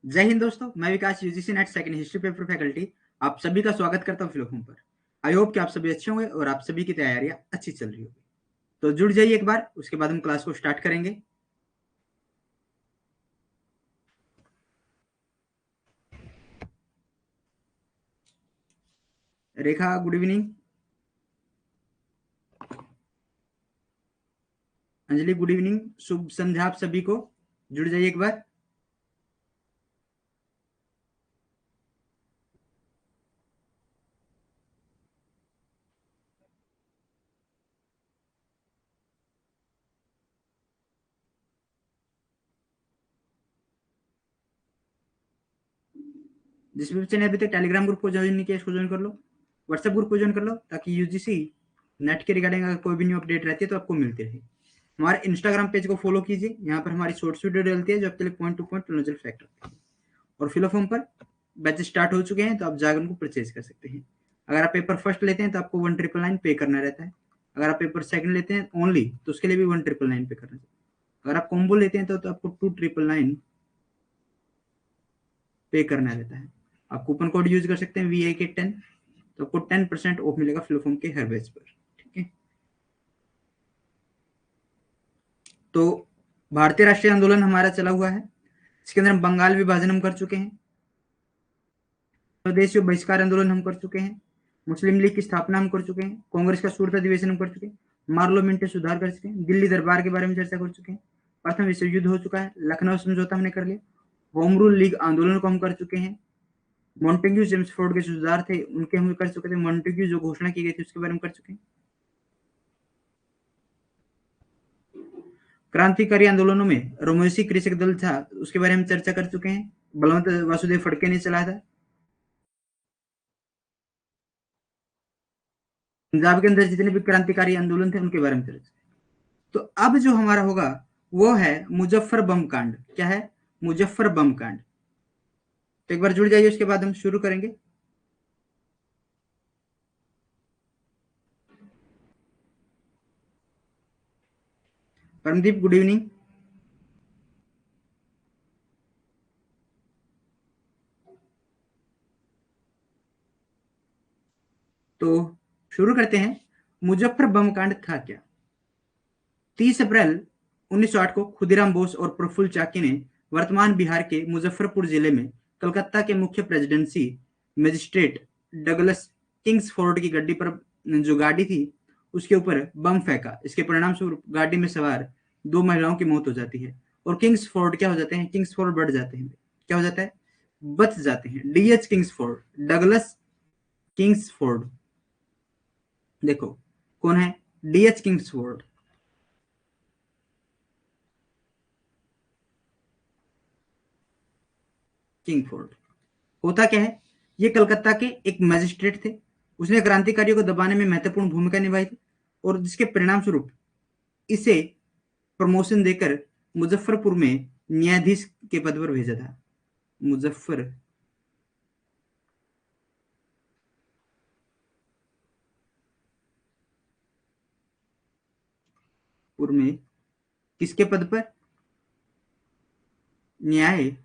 जय हिंद दोस्तों, मैं Vikas UGC NET second history paper faculty आप सभी का स्वागत करता हूँ फिलोफोन पर। आई होप कि आप सभी अच्छे होंगे और आप सभी की तैयारियां अच्छी चल रही होगी। तो जुड़ जाइए एक बार, उसके बाद हम क्लास को स्टार्ट करेंगे। Rekha, good evening. Anjali, good evening. शुभ संध्या आप सभी को। जुड़ जाइए एक बार। जिस भी बच्चे ने अभी तक टेलीग्राम ग्रुप को ज्वाइन नहीं किया, इसको ज्वाइन कर लो। व्हाट्सएप ग्रुप को ज्वाइन कर लो, ताकि यूजीसी नेट के रिगार्डिंग अगर कोई भी न्यू अपडेट रहती है तो आपको मिलती रहे। हमारे इंस्टाग्राम पेज को फॉलो कीजिए, यहाँ पर हमारी शॉर्ट्स वीडियो डलती है जो आपके लिए point two point knowledge fact रखती है। और फिलोफॉर्म पर बैच स्टार्ट हो चुके हैं, तो आप जाकर उनको परचेज कर सकते हैं। अगर आप पेपर फर्स्ट लेते हैं तो आपको 1999 पे करना रहता है। अगर आप पेपर सेकंड लेते हैं ओनली, तो उसके लिए भी 1999 पे करना है। अगर आप कॉम्बो लेते हैं तो आपको 2999 पे करना रहता है। आप कूपन कोड यूज कर सकते हैं VIK10, तो आपको 10% ऑफ मिलेगा फिलोफॉर्म के हर बैच पर। ठीक है। तो भारतीय राष्ट्रीय आंदोलन हमारा चला हुआ है, इसके अंदर हम बंगाल विभाजन हम कर चुके हैं, स्वदेशी बहिष्कार आंदोलन हम कर चुके हैं, मुस्लिम लीग की स्थापना हम कर चुके हैं, कांग्रेस का सूरत अधिवेशन हम कर चुके हैं, पार्लियामेंट सुधार कर चुके हैं, दिल्ली दरबार के बारे में चर्चा कर चुके हैं, प्रथम विश्व युद्ध हो चुका है, लखनऊ समझौता हमने कर लिया, होम रूल लीग आंदोलन को हम कर चुके हैं, मॉन्टेग्यू जेम्सफोर्ड के सुधार थे उनके हम कर चुके थे, मॉन्टेग्यू जो घोषणा की गई थी उसके बारे में कर चुके हैं। क्रांतिकारी आंदोलनों में रोमोसी कृषक दल था, उसके बारे में चर्चा कर चुके हैं, बलवंत वासुदेव फड़के ने चलाया था। पंजाब के अंदर जितने भी क्रांतिकारी आंदोलन थे उनके बारे में चर्चा। तो अब जो हमारा होगा वो है मुजफ्फर बम कांड। क्या है? मुजफ्फर बम कांड। तो एक बार जुड़ जाइए, उसके बाद हम शुरू करेंगे। Paramdeep, good evening. तो शुरू करते हैं। मुजफ्फर बम कांड था क्या? 30 अप्रैल 1908 को खुदीराम बोस और प्रफुल्ल चाकी ने वर्तमान बिहार के मुजफ्फरपुर जिले में कलकत्ता के मुख्य प्रेसिडेंसी मजिस्ट्रेट डगलस किंग्सफोर्ड की गड्डी पर, जो गाड़ी थी उसके ऊपर बम फेंका। इसके परिणाम स्वरूप गाड़ी में सवार 2 महिलाओं की मौत हो जाती है और किंग्सफोर्ड क्या हो जाते हैं? किंग्सफोर्ड बढ़ जाते हैं। क्या हो जाता है? बच जाते हैं। DH Kingsford, Douglas Kingsford. देखो कौन है? DH Kingsford. किंगफोर्ड होता क्या है? ये कलकत्ता के एक मजिस्ट्रेट थे। उसने क्रांतिकारियों को दबाने में महत्वपूर्ण भूमिका निभाई थी और जिसके परिणाम स्वरूप इसे प्रमोशन देकर मुजफ्फरपुर में न्यायाधीश के पद पर भेजा था। मुजफ्फरपुर में किसके पद पर? न्यायाधीश।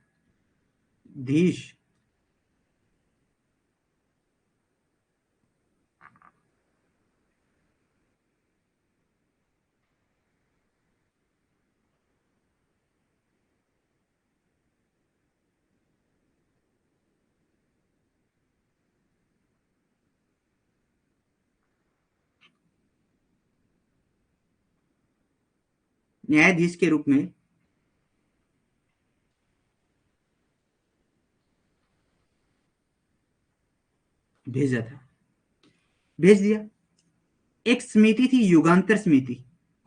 न्यायाधीश के रूप में भेजा था, भेज दिया। एक समिति थी, युगांतर समिति।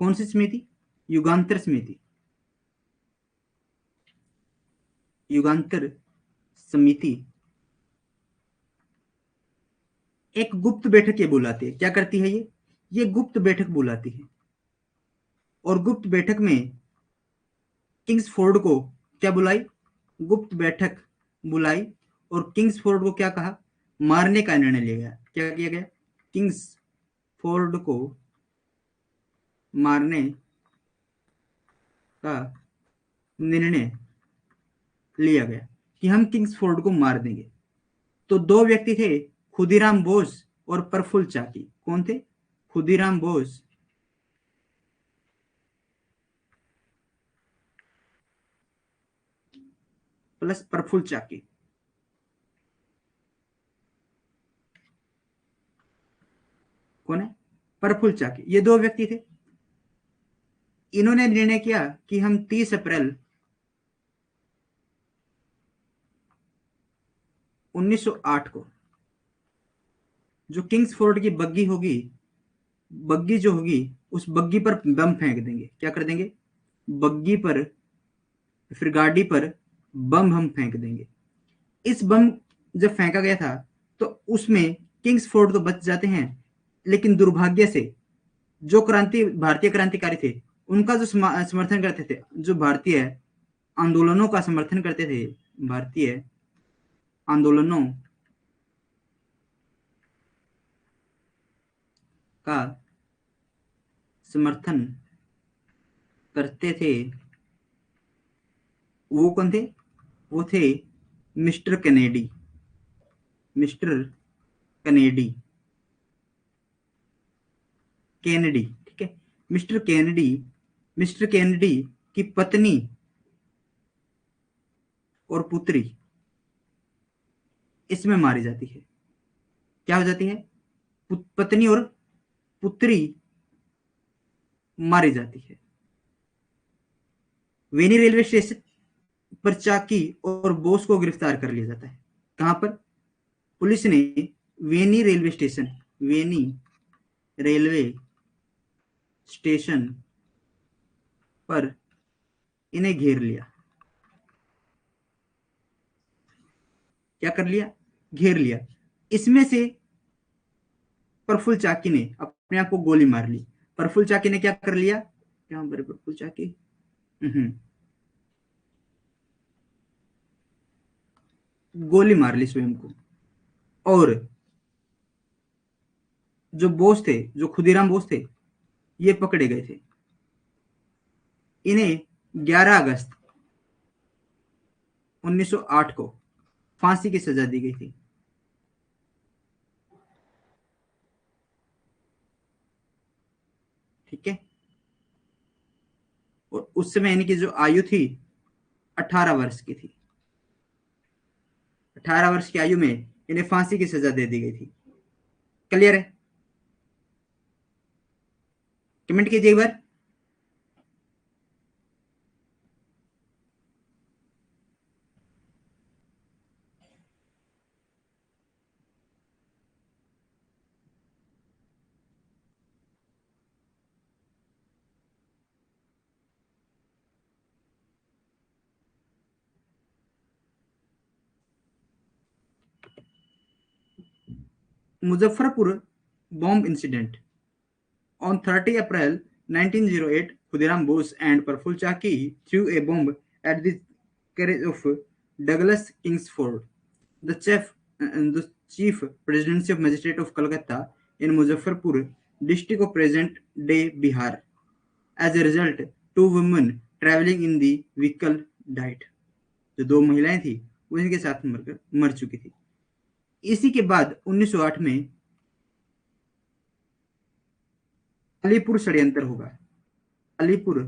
कौन सी समिति? युगांतर समिति। युगांतर समिति एक गुप्त बैठक ये बुलाती है। क्या करती है ये गुप्त बैठक बुलाती है। और गुप्त बैठक में किंग्सफोर्ड को क्या बुलाई? गुप्त बैठक बुलाई। और किंग्सफोर्ड को क्या कहा? मारने का निर्णय लिया गया। क्या किया गया? किंग्सफोर्ड को मारने का निर्णय लिया गया। कि हम किंग्सफोर्ड को मार देंगे। तो दो व्यक्ति थे, खुदीराम बोस और प्रफुल्ल चाकी। कौन थे? खुदीराम बोस प्लस प्रफुल्ल चाकी। कौन है? प्रफुल्ल चाकी। ये दो व्यक्ति थे। इन्होंने निर्णय किया कि हम 30 अप्रैल 1908 को जो किंग्सफोर्ड की बग्गी होगी, बग्गी जो होगी, उस बग्गी पर बम फेंक देंगे। क्या कर देंगे? बग्गी पर, फिर गाड़ी पर बम हम फेंक देंगे। इस बम जब फेंका गया था तो उसमें किंग्सफोर्ड तो बच जाते हैं, लेकिन दुर्भाग्य से जो भारतीय क्रांतिकारी थे, उनका जो समर्थन करते थे, जो भारतीय आंदोलनों का समर्थन करते थे, भारतीय आंदोलनों का समर्थन करते थे, वो कौन थे? वो थे mister Kennedy. Mister Kennedy, Kennedy, ठीक है। मिस्टर कैनेडी, मिस्टर कैनेडी की पत्नी और पुत्री इसमें मारी जाती है। क्या हो जाती है? पत्नी और पुत्री मारी जाती है। वेनी रेलवे स्टेशन पर चाकी और बोस को गिरफ्तार कर लिया जाता है। कहां पर? पुलिस ने वेनी रेलवे स्टेशन, वेनी रेलवे स्टेशन पर इन्हें घेर लिया। क्या कर लिया? घेर लिया। इसमें से प्रफुल्ल चाकी ने अपने आप को गोली मार ली। प्रफुल्ल चाकी ने क्या कर लिया? क्या प्रफुल्ल चाकी गोली मार ली स्वयं को। और जो बोस थे, जो खुदीराम बोस थे, ये पकड़े गए थे। इन्हें 11 अगस्त 1908 को फांसी की सजा दी गई थी। ठीक है। और उस समय इनकी जो आयु थी 18 वर्ष की थी। 18 वर्ष की आयु में इन्हें फांसी की सजा दे दी गई थी। क्लियर है? कमेंट कीजिए एक बार। Muzaffarpur bomb incident on 30 April 1908, Khudiram Bose and Praful Chaki threw a bomb at the carriage of Douglas Kingsford, the chief presidential magistrate of Calcutta in Muzaffarpur district of present-day Bihar. As a result, two women traveling in the vehicle died. जो दो महिलाएं थी वो इनके साथ मर चुकी थी। इसी के बाद 1908 में अलीपुर षड्यंत्र होगा। अलीपुर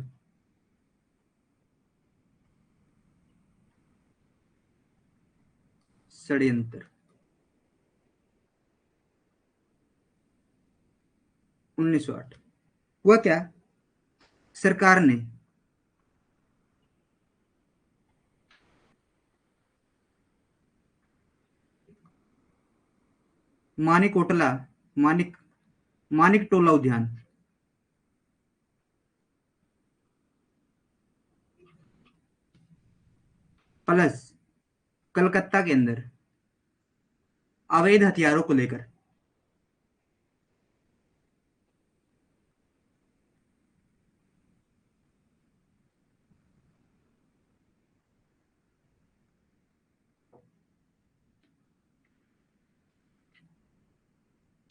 षड्यंत्र 1908 हुआ। क्या? सरकार ने मानिकोटला, मानिक टोला उद्यान प्लस कलकत्ता के अंदर अवैध हथियारों को लेकर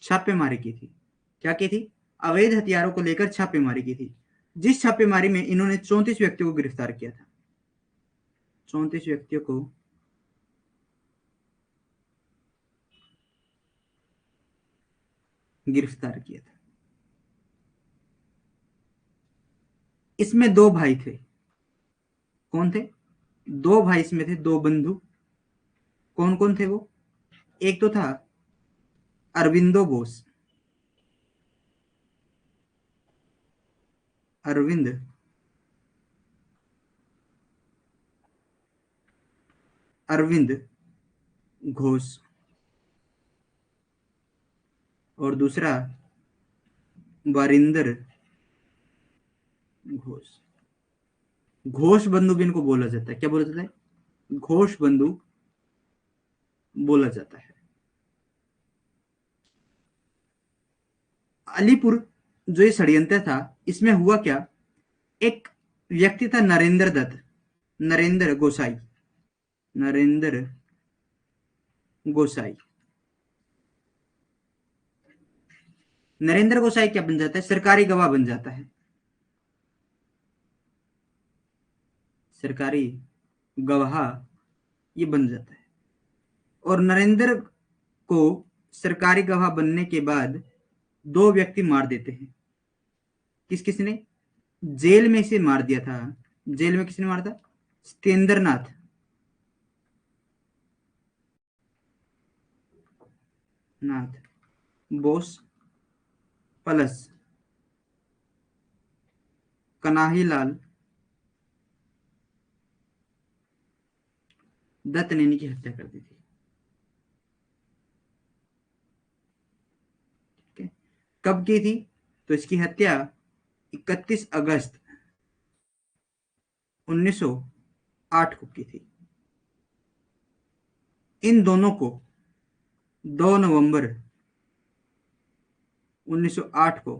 छापेमारी की थी। क्या की थी? अवैध हथियारों को लेकर छापेमारी की थी। जिस छापेमारी में इन्होंने 34 व्यक्तियों को गिरफ्तार किया था। 34 व्यक्तियों को गिरफ्तार किया था। इसमें दो भाई थे। कौन थे? दो भाई इसमें थे, दो बंधु। कौन कौन थे वो? एक तो था अरविंदो बोस। अरविंद अरविंद घोष। और दूसरा वारिंदर घोष। घोष बंधु भी इनको बोला जाता है। क्या बोला जाता है? घोष बंधु बोला जाता है। अलीपुर जो ये षड्यंत्र था, इसमें हुआ क्या? एक व्यक्ति था नरेंद्र दत्त, नरेंद्र गोसाई, नरेंद्र गोसाई। नरेंद्र गोसाई क्या बन जाता है? सरकारी गवाह बन जाता है। सरकारी गवाह ये बन जाता है। और नरेंद्र को सरकारी गवाह बनने के बाद दो व्यक्ति मार देते हैं। किस किसने? जेल में इसे मार दिया था। जेल में किसने मारा था? सत्येंद्र नाथ बोस प्लस कन्हैयालाल दत्त ने इनकी हत्या कर दी थी। ठीक है। कब की थी? तो इसकी हत्या 31 अगस्त 1908 को की थी। इन दोनों को 2 नवंबर 1908 को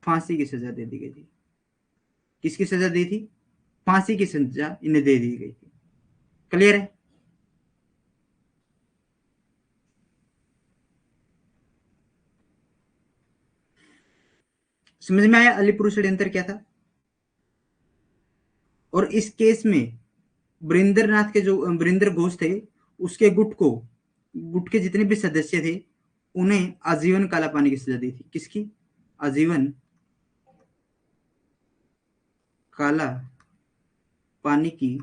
फांसी की सजा दे दी गई थी। किसकी सजा दी थी? फांसी की सजा इन्हें दे दी गई थी। क्लियर है? समझ में आया अलीपुर षड्यंत्र क्या था? और इस केस में वरिंद्रनाथ के जो वरिंद्र घोष थे, उसके गुट के जितने भी सदस्य थे, उन्हें आजीवन काला पानी की सजा दी थी। किसकी? आजीवन काला पानी की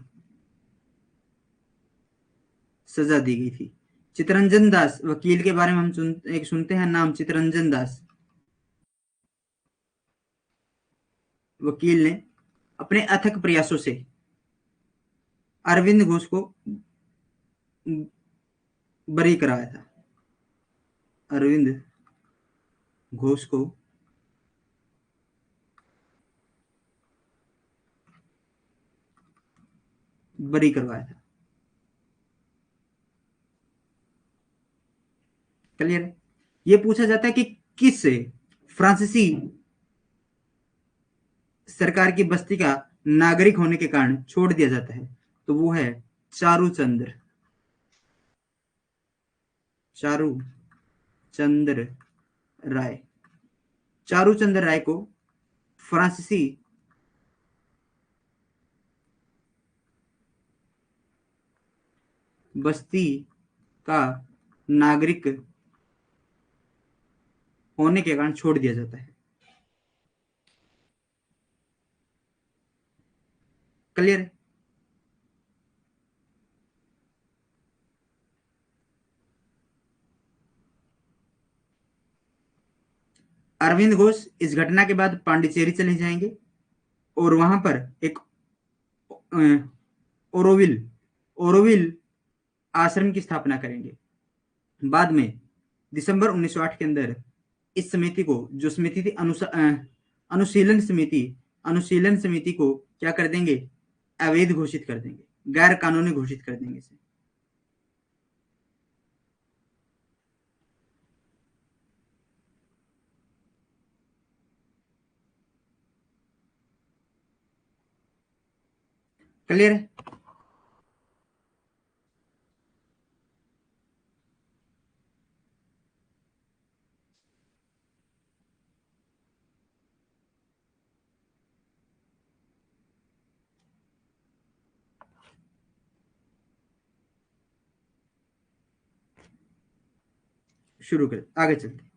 सजा दी गई थी। चितरंजन दास वकील के बारे में हम सुनते हैं नाम, चितरंजन दास वकील ने अपने अथक प्रयासों से अरविंद घोष को बरी कराया था। अरविंद घोष को बरी करवाया था। क्लियर है? ये पूछा जाता है कि किस फ्रांसीसी सरकार की बस्ती का नागरिक होने के कारण छोड़ दिया जाता है, तो वो है चारूचंद्र। चारूचंद्र राय। चारूचंद्र राय को फ्रांसीसी बस्ती का नागरिक होने के कारण छोड़ दिया जाता है। क्लियर है? अरविंद घोष इस घटना के बाद पांडिचेरी चले जाएंगे और वहां पर एक ओरोविल ओरोविल आश्रम की स्थापना करेंगे। बाद में दिसंबर 1908 के अंदर इस समिति को, जो समिति थी अनुशीलन समिति, अनुशीलन समिति को क्या कर देंगे? अवैध घोषित कर देंगे, गैर कानूनी घोषित कर देंगे इसे। क्लियर है? शुरू कर, आगे चलते।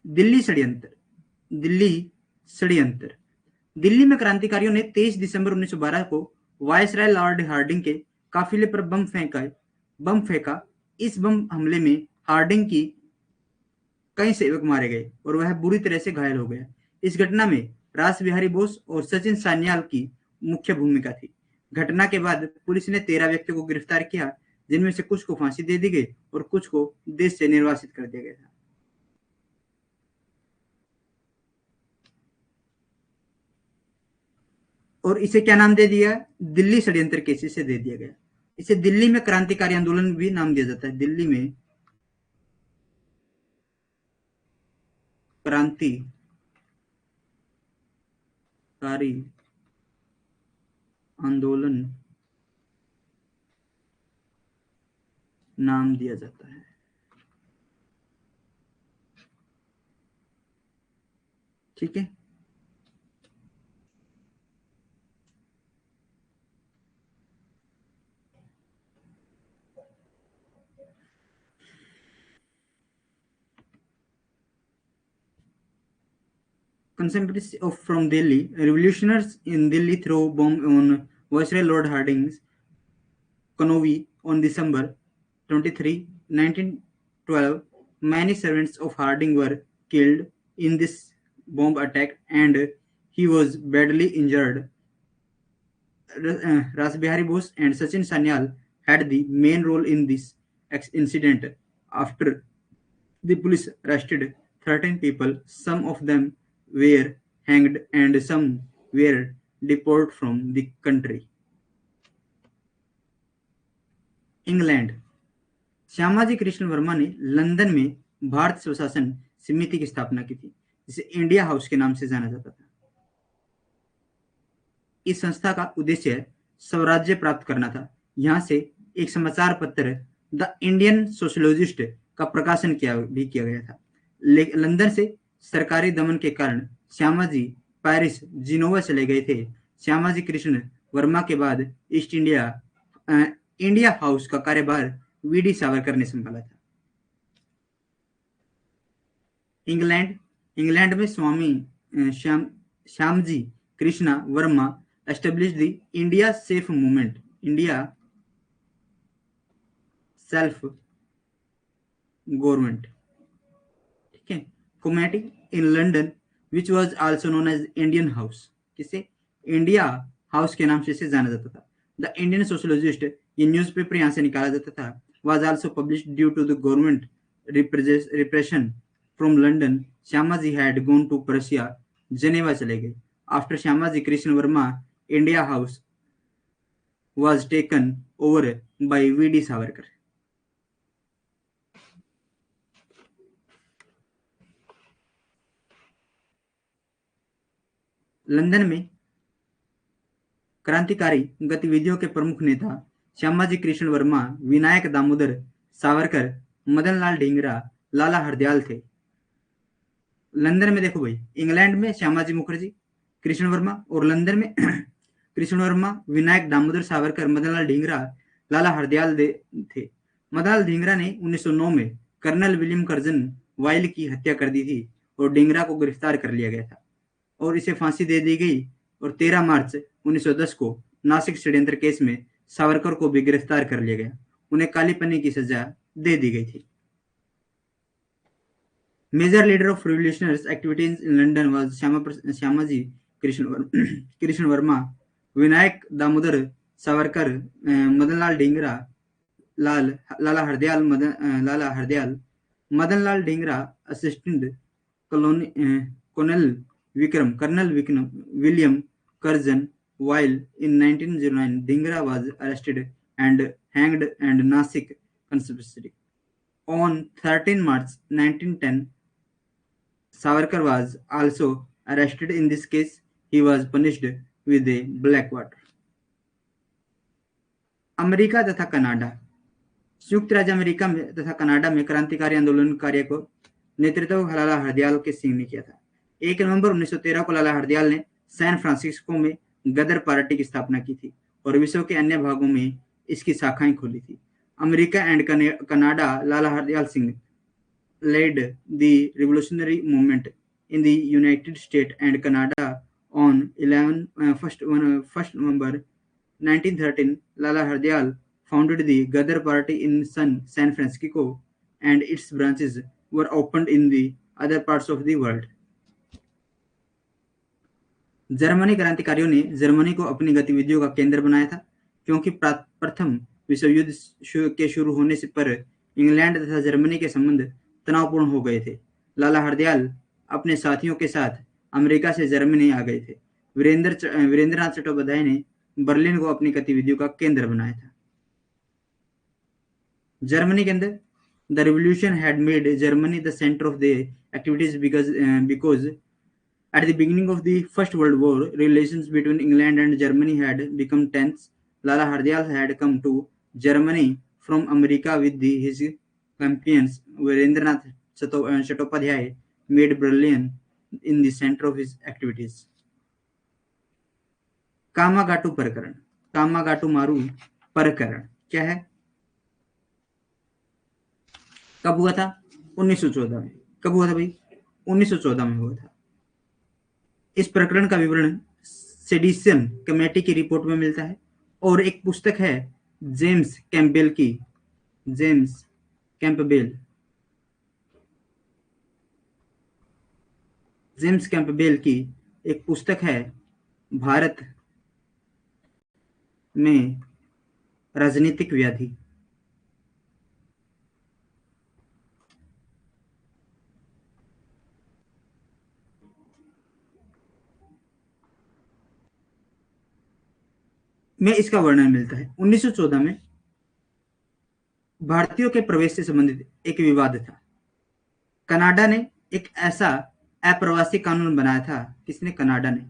दिल्ली षड्यंत्र। दिल्ली षड्यंत्र। दिल्ली में क्रांतिकारियों ने 23 दिसंबर 1912 को वायसराय लॉर्ड हार्डिंग के काफिले पर बम फेंका। इस बम हमले में हार्डिंग की कई सेवक मारे गए और वह बुरी तरह से घायल हो गया। इस घटना में रास बिहारी बोस और सचिन सान्याल की मुख्य भूमिका थी। घटना के बाद पुलिस ने 13 व्यक्तियों को गिरफ्तार किया, जिनमें से कुछ को फांसी दे दी गई और कुछ को देश से निर्वासित कर दिया गया था। और इसे क्या नाम दे दिया? दिल्ली षड्यंत्र केस से दे दिया गया। इसे दिल्ली में क्रांतिकारी आंदोलन भी नाम दिया जाता है। दिल्ली में क्रांतिकारी आंदोलन नाम दिया जाता है। ठीक है। Contemporaries from Delhi, revolutionaries in Delhi threw bomb on Viceroy Lord Hardinge's Canopy on December 23, 1912. Many servants of Harding were killed in this bomb attack and he was badly injured. Ras Bihari Bose and Sachin Sanyal had the main role in this incident. After the police arrested 13 people, some of them were hanged and some were deported from the country. England. Shyamaji Krishna Verma ने London में भारत स्वशासन समिति की स्थापना की थी, जिसे India house के नाम से जाना जाता था। इस संस्था का उद्देश्य स्वराज्य प्राप्त करना था। यहां से एक समाचार पत्र द इंडियन सोशलोजिस्ट का प्रकाशन किया गया था। लंदन से सरकारी दमन के कारण श्यामाजी पेरिस, जिनोवा चले गए थे। श्यामाजी कृष्ण वर्मा के बाद ईस्ट इंडिया हाउस का कार्यभार वीडी सावरकर ने संभाला था। इंग्लैंड में स्वामी Shyamji Krishna Verma established the India Safe Movement, India Self Government, ठीक है, committee in London, which was also known as Indian House, किसे इंडिया हाउस के नाम से इसे जाना जाता था। द इंडियन सोशलोजिस्ट, ये न्यूज़पेपर यहाँ से निकाला जाता था, was also published due to the government repression from London. Shyamaji had gone to Prussia, Geneva चले गए। After Shyamaji Krishna Verma, India House was taken over by V.D. Savarkar. London में क्रांतिकारी गतिविधियों के प्रमुख नेता श्यामाजी कृष्ण वर्मा, विनायक दामोदर सावरकर, मदनलाल ढींगरा, लाला हरदयाल थे। लंदन में देखो भाई, इंग्लैंड में श्यामाजी मुखर्जी कृष्ण वर्मा और लंदन में कृष्ण वर्मा, विनायक दामोदर सावरकर, मदनलाल ढींगरा, लाला हरदयाल थे। मदनलाल ढींगरा ने 1909 में कर्नल विलियम कर्जन वाइल की हत्या कर दी थी और ढींगरा को गिरफ्तार कर लिया गया था और इसे फांसी दे दी गई। और 13 मार्च 1910 को नासिक षड्यंत्र केस में सावरकर को भी गिरफ्तार कर लिया गया। उन्हें काली पन्नी की सजा दे दी गई थी। Major leader of revolutionary activities in London was Shyamaji Krishna Varma, Vinayak Damodar Savarkar, Madanlal Dhingra, Lala Hardayal, Madanlal Dhingra assistant colonel William Curzon Wyllie. In 1909, Dhingra was arrested and hanged and Nasik conspiracy. On 13 March 1910, Savarkar was also arrested. In this case, he was punished with a black water. America तथा Canada. संयुक्त राज्य America में तथा Canada में क्रांतिकारी आंदोलन कार्य को नेतृत्व लाला हरदयाल के सिंह ने किया था। 1 नवंबर 1913 को लाला हरदयाल ने सैन फ्रांसिस्को में गदर पार्टी की स्थापना की थी और विश्व के अन्य भागों में इसकी शाखाएं खोली थी। America and Canada Lala Hardayal Singh led the revolutionary movement in the United States and Canada on 1st November 1913. Lala Hardayal founded the Ghadar Party in San Francisco, and its branches were opened in the other parts of the world. Germany क्रांतिकारियों ने Germany को अपनी गतिविधियों का केंद्र बनाया था, क्योंकि प्रथम विश्व युद्ध के शुरू होने से पर इंग्लैंड तथा जर्मनी के संबंध तनावपूर्ण हो गए थे। लाला हरदयाल अपने साथियों के साथ अमेरिका से जर्मनी आ गए थे। वीरेंद्रनाथ चट्टोपाध्याय ने बर्लिन को अपनी गतिविधियों का केंद्र बनाया था। जर्मनी के अंदर the revolution had made Germany the centre of the activities because at the beginning of the First World War, relations between England and Germany had become tense. Lala Hardayal had come to Germany from America with his companions. Virendranath Chattopadhyay made Berlin in the center of his activities. कामागाटू प्रकरण, कामागाटू मारू प्रकरण क्या है, कब हुआ था? 1914 में। कब हुआ था भाई? 1914 में हुआ था। इस प्रकरण का विवरण सेडिशन कमेटी की रिपोर्ट में मिलता है, और एक पुस्तक है जेम्स कैम्पबेल की, जेम्स कैम्पबेल की एक पुस्तक है, भारत में राजनीतिक व्याधि। में इसका वर्णन मिलता है। 1914 में भारतीयों के प्रवेश से संबंधित एक विवाद था। कनाडा ने एक ऐसा अप्रवासी कानून बनाया था। किसने? कनाडा ने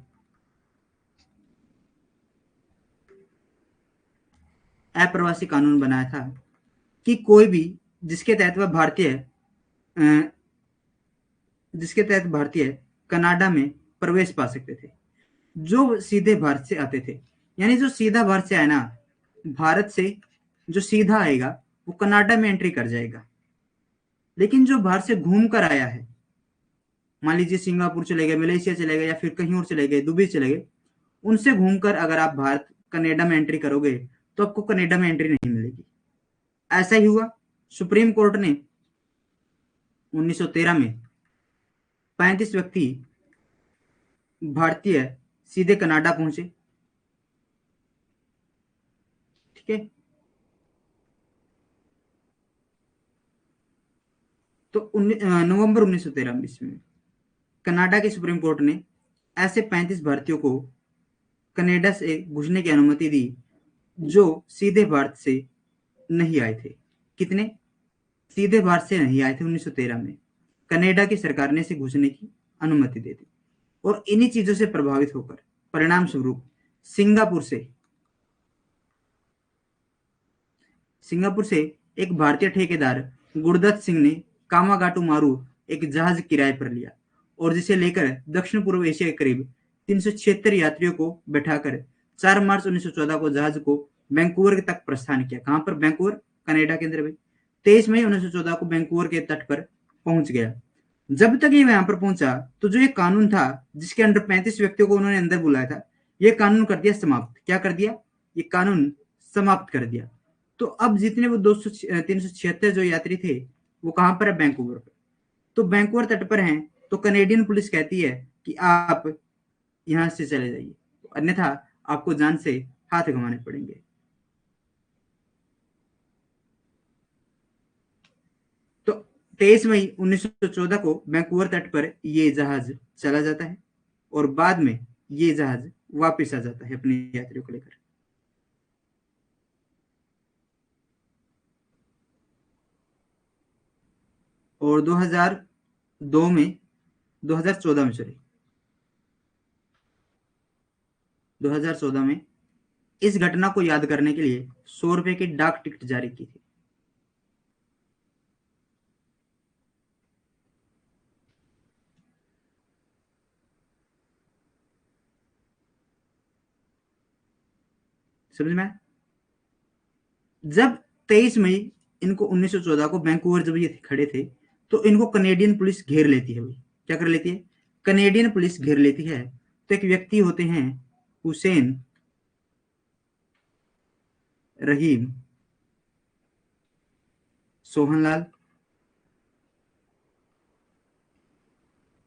अप्रवासी कानून बनाया था कि कोई भी जिसके तहत भारतीय कनाडा में प्रवेश पा सकते थे, जो सीधे भारत से आते थे। यानी जो सीधा भारत से आए ना, भारत से जो सीधा आएगा वो कनाडा में एंट्री कर जाएगा। लेकिन जो बाहर से घूम कर आया है, मान लीजिए सिंगापुर चले गए, मलेशिया चले गए, या फिर कहीं और चले गए, दुबई चले गए, उनसे घूमकर अगर आप भारत कनाडा में एंट्री करोगे तो आपको कनाडा में एंट्री नहीं मिलेगी। ऐसा ही हुआ। सुप्रीम कोर्ट ने 1913 में 35 व्यक्ति भारतीय सीधे कनाडा पहुंचे। ठीक है, तो नवंबर 1913 में कनाडा के सुप्रीम कोर्ट ने ऐसे 35 भारतीयों को कनाडा से घुसने की अनुमति दी जो सीधे भारत से नहीं आए थे। कितने सीधे भारत से नहीं आए थे? 1913 में कनाडा की सरकार ने इसे घुसने की अनुमति दे दी। और इन्हीं चीजों से प्रभावित होकर परिणाम स्वरूप सिंगापुर से एक भारतीय ठेकेदार गुरदत्त सिंह ने कामागाटू मारू एक जहाज किराए पर लिया, और जिसे लेकर दक्षिण पूर्व एशिया के करीब 376 यात्रियों को बैठाकर 4 मार्च 1914 को जहाज को वैंकूवर तक प्रस्थान किया। कहां पर? वैंकूवर, कनाडा के अंदर। 23 मई 1914 को वैंकूवर के तट पर पहुंच गया। जब तक ये वहां पर पहुंचा तो जो ये कानून था जिसके अंडर 35 व्यक्तियों को उन्होंने अंदर बुलाया था, ये कानून कर दिया समाप्त। क्या कर दिया? ये कानून समाप्त कर दिया। तो अब जितने वो 376 जो यात्री थे वो कहां पर है? वैंकूवर पर। तो वैंकूवर तट पर हैं, तो कनेडियन पुलिस कहती है कि आप यहां से चले जाइए, अन्यथा आपको जान से हाथ गंवाने पड़ेंगे। तो 23 मई 1914 को वैंकूवर तट पर ये जहाज चला जाता है, और बाद में ये जहाज वापस आ जाता है अपने यात्रियों को लेकर। और 2014 में इस घटना को याद करने के लिए 100 रुपए की डाक टिकट जारी की थी। समझ में? जब 23 मई इनको 1914 को वैंकूवर जब ये खड़े थे, तो इनको कनेडियन पुलिस घेर लेती है। क्या कर लेती है? कनेडियन पुलिस घेर लेती है। तो एक व्यक्ति होते हैं हुसैन रहीम, सोहनलाल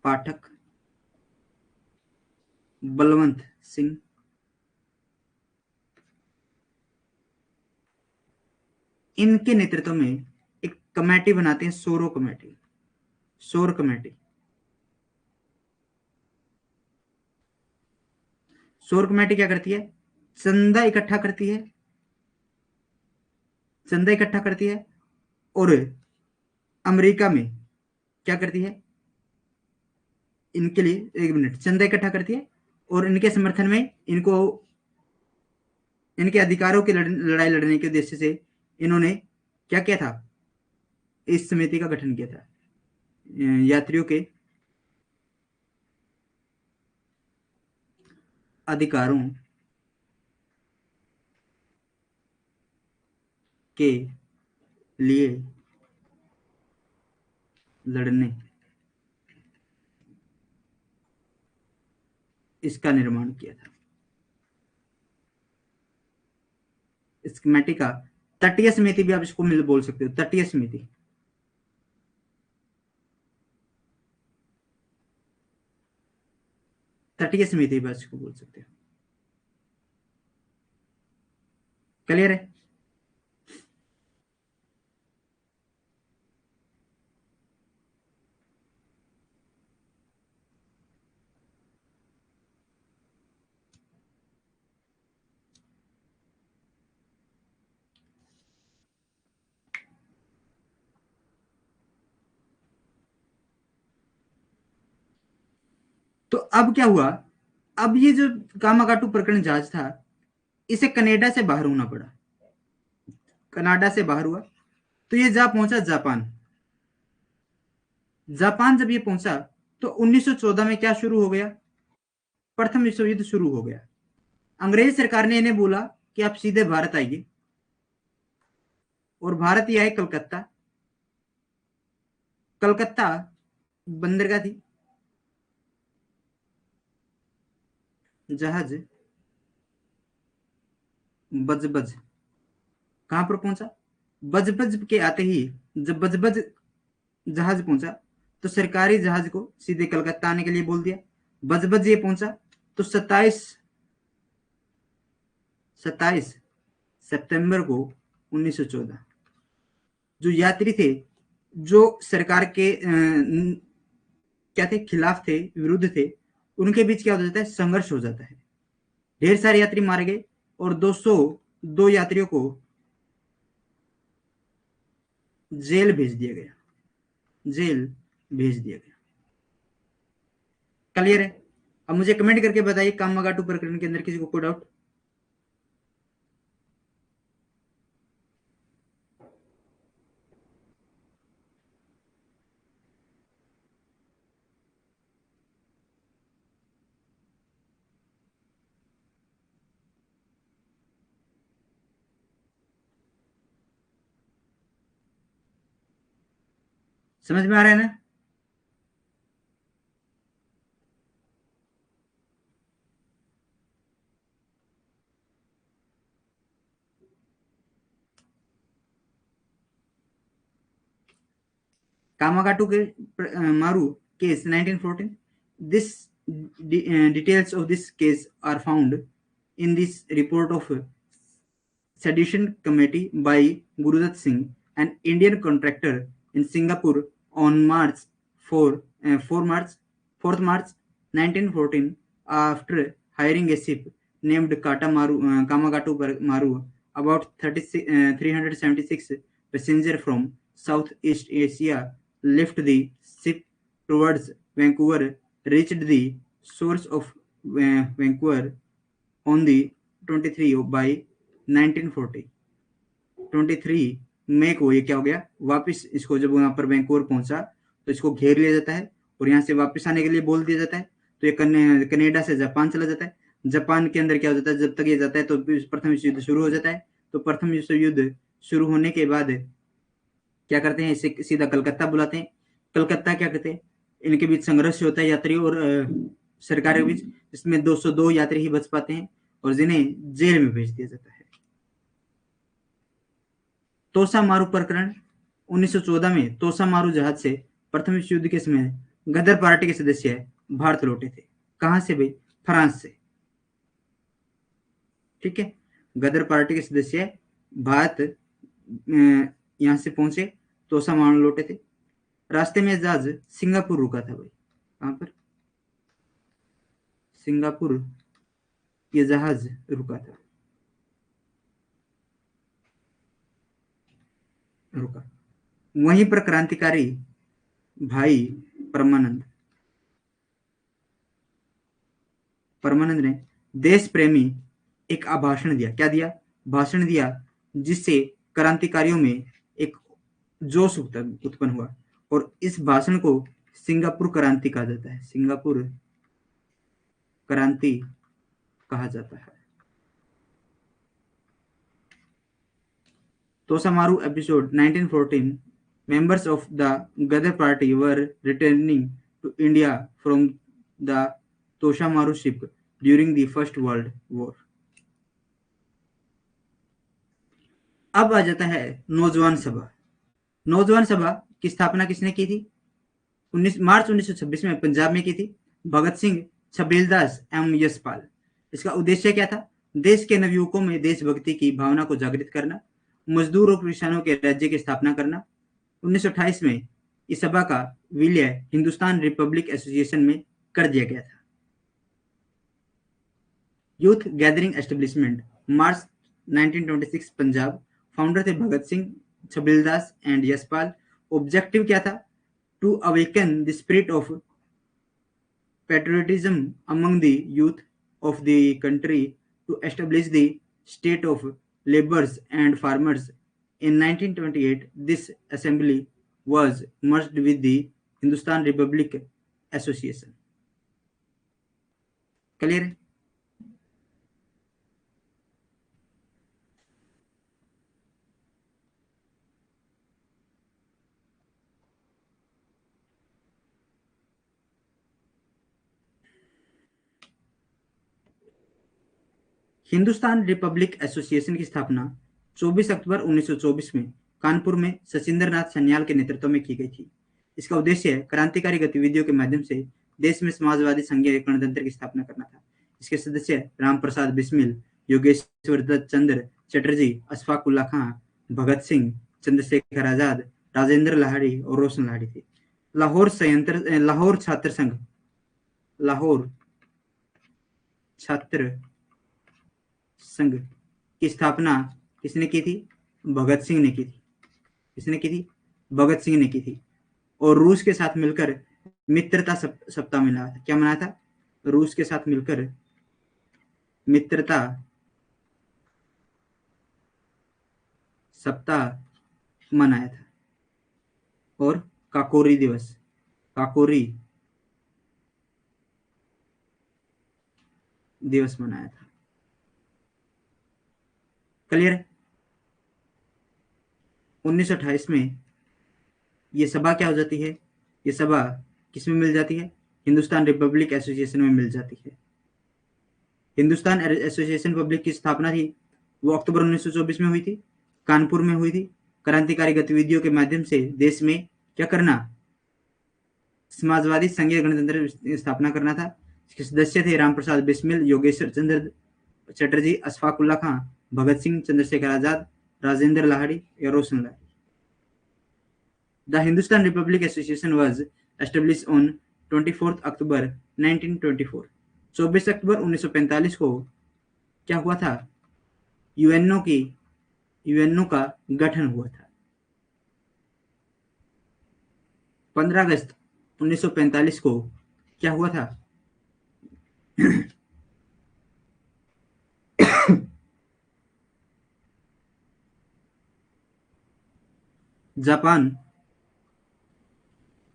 पाठक, बलवंत सिंह, इनके नेतृत्व में एक कमेटी बनाते हैं, सोरो कमेटी। सोर कमेटी। सोर कमेटी क्या करती है? चंदा इकट्ठा करती है, चंदा इकट्ठा करती है और अमेरिका में क्या करती है? इनके लिए, एक मिनट, चंदा इकट्ठा करती है और इनके समर्थन में इनको इनके अधिकारों की लड़ाई लड़ने के उद्देश्य से इन्होंने क्या किया था? इस समिति का गठन किया था, यात्रियों के अधिकारों के लिए लड़ने, इसका निर्माण किया था। इस कमेटी का तटीय समिति भी आप इसको मिल बोल सकते हो, तटीय समिति। तटीय समिति भी इसको बोल सकते हो। क्लियर है? तो अब क्या हुआ? अब ये जो कामागाटू प्रकरण जहाज था, इसे कनाडा से बाहर होना पड़ा। कनाडा से बाहर हुआ तो ये जा पहुंचा जापान। जापान जब ये पहुंचा तो 1914 में क्या शुरू हो गया? प्रथम विश्व युद्ध शुरू हो गया। अंग्रेज सरकार ने इन्हें बोला कि आप सीधे भारत आइए, और भारत ही आए कलकत्ता। कलकत्ता बंदरगाह थी। जहाज बजबज कहां पर पहुंचा? बजबज के आते ही जब बजबज जहाज पहुंचा तो सरकारी जहाज को सीधे कलकत्ता आने के लिए बोल दिया। बजबज ये पहुंचा तो 27 सितंबर को 1914 जो यात्री थे, जो सरकार के क्या थे, खिलाफ थे, विरुद्ध थे, उनके बीच क्या हो जाता है? संघर्ष हो जाता है। ढेर सारे यात्री मारे गए और 202 यात्रियों को जेल भेज दिया गया। जेल भेज दिया गया। क्लियर है? अब मुझे कमेंट करके बताइए कामागाटू प्रकरण के अंदर किसी को कोई डाउट? समझ में आ रहा है ना? कामागाटू के मारू case 1914. This details of this case are found in this report of sedition committee by Gurudat Singh, an Indian contractor in Singapore on March 4, 4 March 4th March 1914 after hiring a ship named Kamagatu Maru about 376 passengers from Southeast Asia left the ship towards Vancouver, reached the shores of Vancouver on the 23 by 1940 23 मई को ये क्या हो गया? वापस इसको जब वहां पर वैंकूवर पहुंचा तो इसको घेर लिया जाता है और यहाँ से वापस आने के लिए बोल दिया जाता है। तो ये कनाडा से जापान चला जाता है। जापान के अंदर क्या हो जाता है? जब तक ये जाता है तो प्रथम विश्व युद्ध शुरू हो जाता है। तो प्रथम विश्व युद्ध शुरू होने के बाद क्या करते हैं? इसे सीधा कलकत्ता बुलाते हैं। कलकत्ता क्या कहते हैं, इनके बीच संघर्ष होता है यात्रियों और सरकार के बीच, इसमें 202 यात्री ही बच पाते हैं और जिन्हें जेल में भेज दिया जाता है। तोसा मारू प्रकरण 1914 में तोसा मारू जहाज से प्रथम विश्व युद्ध के समय गदर पार्टी के सदस्य भारत लौटे थे। कहां से भाई? फ्रांस से। ठीक है, गदर पार्टी के सदस्य भारत यहां से पहुंचे, तोसा मारू लौटे थे। रास्ते में जहाज सिंगापुर रुका था भाई। कहां पर? सिंगापुर ये जहाज रुका था, रुका। वहीं पर क्रांतिकारी भाई परमानंद परमानंद ने देश प्रेमी एक भाषण दिया। क्या दिया? भाषण दिया, जिससे क्रांतिकारियों में एक जोश उत्पन्न हुआ और इस भाषण को सिंगापुर क्रांति कहा जाता है। सिंगापुर क्रांति कहा जाता है। तोसामारू episode 1914, members of the Ghadar party were returning to India from the Toshamaru ship during the First World War. अब आ जाता है नौजवान सभा। नौजवान सभा की स्थापना किसने की थी? 19 मार्च 1926 में पंजाब में की थी, भगत सिंह, छबीलदास एवं यशपाल। इसका उद्देश्य क्या था? देश के नवयुवकों में देशभक्ति की भावना को जागृत करना, मजदूर और किसानों के राज्य की स्थापना करना। 1928 में इस सभा का विलय हिंदुस्तान रिपब्लिक एसोसिएशन में कर दिया गया था। Youth gathering establishment, March 1926 Punjab. Founder थे भगत सिंह, छबीलदास एंड यशपाल। ऑब्जेक्टिव क्या था? To awaken the spirit of patriotism among the youth of the country, to establish the state of laborers and farmers. In 1928, this assembly was merged with the Hindustan Republic Association. Clear? Hindustan Republic association की स्थापना 24 अक्टूबर 1924 में कानपुर में सचिंद्र नाथ सन्याल के नेतृत्व में की गई थी। इसका उद्देश्य क्रांतिकारी गतिविधियों के माध्यम से देश में समाजवादी संघीय गणतंत्र की स्थापना करना था। इसके सदस्य राम प्रसाद बिस्मिल, योगेश्वर दत्त चंद्र चटर्जी, अशफाक उल्ला खां, भगत सिंह, चंद्रशेखर आजाद, राजेंद्र लाहिड़ी और रोशन लाहिड़ी थे। लाहौर छात्र संघ की स्थापना किसने की थी? भगत सिंह ने की थी। किसने की थी? भगत सिंह ने की थी। और रूस के साथ मिलकर मित्रता सप्ताह मनाया था। क्या मनाया था? रूस के साथ मिलकर मित्रता सप्ताह मनाया था। और काकोरी दिवस मनाया था। क्लियर है? 1928 में ये सभा क्या हो जाती है? ये सभा किसमें मिल जाती है? हिंदुस्तान रिपब्लिक एसोसिएशन में मिल जाती है। हिंदुस्तान एसोसिएशन पब्लिक की स्थापना थी वो अक्टूबर 1924 में हुई थी, कानपुर में हुई थी। क्रांतिकारी गतिविधियों के माध्यम से देश में क्या करना? समाजवादी संघीय गणतंत्र स्थापना करना था। इसके सदस्य थे राम प्रसाद बिस्मिल, योगेश्वर चंद्र चटर्जी, अशफाक उल्ला खां, भगत सिंह, चंद्रशेखर आजाद, राजेंद्र लाहिड़ी या रोशन Lahiri. The Hindustan Republic Association was established on 24 अक्टूबर 1924। 24 अक्टूबर 1945 को क्या हुआ था? यूएनओ का गठन हुआ था। 15 अगस्त 1945 को क्या हुआ था?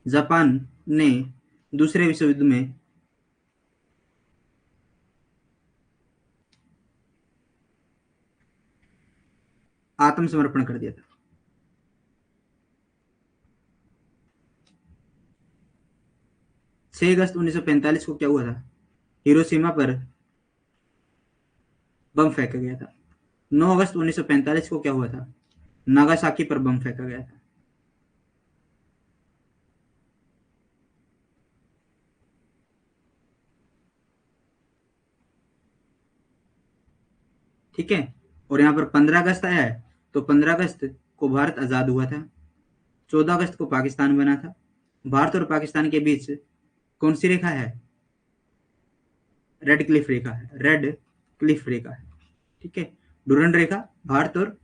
जापान ने दूसरे विश्व युद्ध में आत्मसमर्पण कर दिया था। 6 अगस्त 1945 को क्या हुआ था? हिरोशिमा पर बम फेंका गया था। 9 अगस्त 1945 को क्या हुआ था? नागासाकी पर बम फेंका गया था। ठीक है। और यहाँ पर 15 अगस्त आया है, तो 15 अगस्त को भारत आजाद हुआ था। 14 अगस्त को पाकिस्तान बना था। भारत और पाकिस्तान के बीच कौन सी रेखा है? रेड क्लिफ रेखा है, रेड क्लिफ रेखा है। ठीक है। डूरंड रेखा भारत और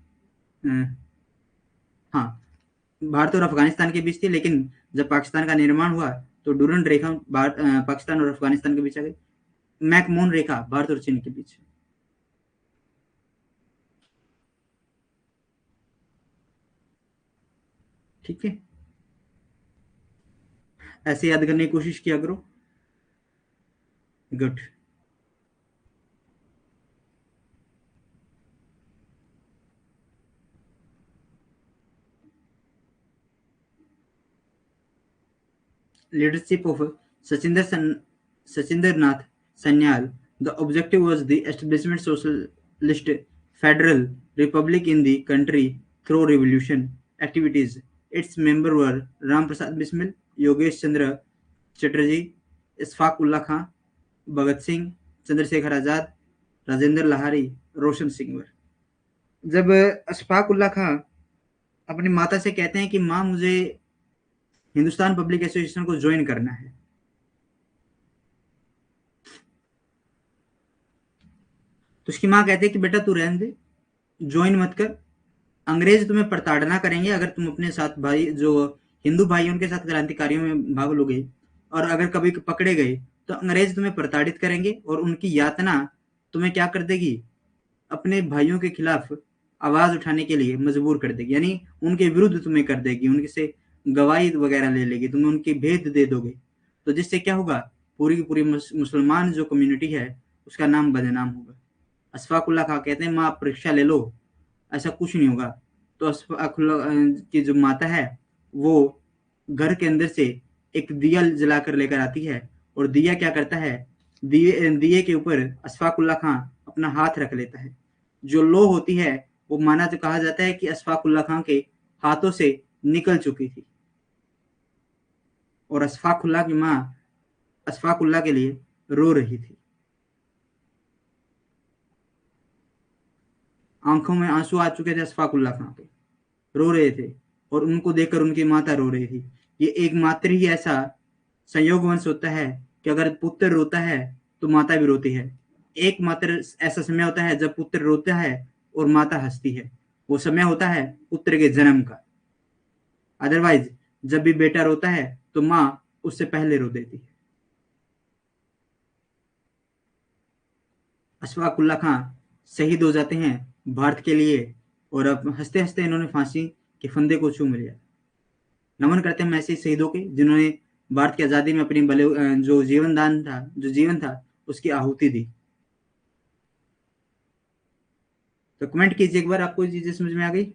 हाँ, भारत और अफगानिस्तान के बीच थी, लेकिन जब पाकिस्तान का निर्माण हुआ तो डूरंड रेखा पाकिस्तान और अफगानिस्तान के बीच आ गई। मैकमोहन रेखा भारत और चीन के बीच। ठीक है, ऐसे याद करने की कोशिश किया करो। Good. Leadership of Sachinder Nath Sanyal, the objective was the establishment socialist federal republic in the country through revolution activities. Its members were Ram Prasad Bismil, Yogesh Chandra Chatterjee, Ishfaq Ullah Khan, Bhagat Singh, Chandrashekhar Azad, Rajendra Lahiri, Roshan Singh. जब अशफाक उल्ला खां अपनी माता से कहते हैं कि माँ मुझे Hindustan public association को ज्वाइन करना है, तो उसकी माँ कहती है कि बेटा तू रहने दे, ज्वाइन मत कर। अंग्रेज तुम्हें प्रताड़ना करेंगे अगर तुम अपने साथ भाई जो हिंदू भाई उनके साथ क्रांतिकारियों में भाग लोगे, और अगर कभी पकड़े गए तो अंग्रेज तुम्हें प्रताड़ित करेंगे और उनकी यातना तुम्हें क्या कर देगी? अपने भाइयों के खिलाफ आवाज उठाने के लिए मजबूर कर देगी, यानी उनके विरुद्ध तुम्हें कर देगी, उनके से गवाही वगैरह ले लेगी, तुम्हें उनके भेद दे दोगे। तो जिससे क्या होगा? पूरी की पूरी मुसलमान जो कम्युनिटी है उसका नाम बदनाम होगा। अशफाकुल्ला खां कहते हैं माँ आप परीक्षा ले लो, ऐसा कुछ नहीं होगा। तो अशफाकुल्ला की जो माता है वो घर के अंदर से एक दिया जलाकर लेकर आती है, और दिया क्या करता है? दिए दिए के ऊपर अशफाकुल्ला खां अपना हाथ रख लेता है। जो लो होती है वो माना तो कहा जाता है कि अशफाकुल्ला खां के हाथों से निकल चुकी थी, और अशफाकुल्ला की माँ अशफाकुल्ला के लिए रो रही थी। आंखों में आंसू आ चुके थे अशफाकुल्ला खां के, रो रहे थे, और उनको देखकर उनकी माता रो रही थी। ये एकमात्र ही ऐसा संयोग वंश होता है कि अगर पुत्र रोता है तो माता भी रोती है। एकमात्र ऐसा समय होता है जब पुत्र रोता है और माता हंसती है, वो समय होता है पुत्र के जन्म का। अदरवाइज जब भी बेटा रोता है तो माँ उससे पहले रो देती है। अशफाकुल्ला खां शहीद हो जाते हैं भारत के लिए, और अब हंसते हंसते इन्होंने फांसी के फंदे को चूम लिया। नमन करते हैं हम ऐसे शहीदों के जिन्होंने भारत की आजादी में अपनी जो जीवन दान था, जो जीवन था उसकी आहुति दी। तो कमेंट कीजिए एक बार, आपको ये चीजें समझ में आ गई?